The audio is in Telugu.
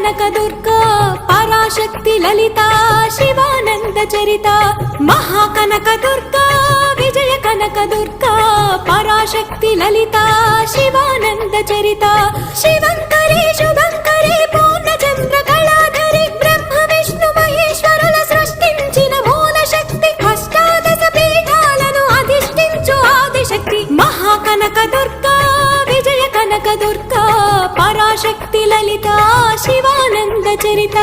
కనక దుర్గా పరాశక్తి లలిత శివానంద చరిత మహాకనక దుర్గా విజయ కనక దుర్గా పరాశక్తి లలిత శివానంద చరిత శివంకరి శుభంకరి పూర్ణచంద్ర కళాధరి బ్రహ్మ విష్ణు మహేశ్వరుల సృష్టించిన మూల శక్తి అష్టాదశ పీఠాలను అధిష్ఠించు ఆదిశక్తి మహాకనక దుర్గా విజయ కనక దుర్గా పరాశక్తి లలిత శివానంద చరిత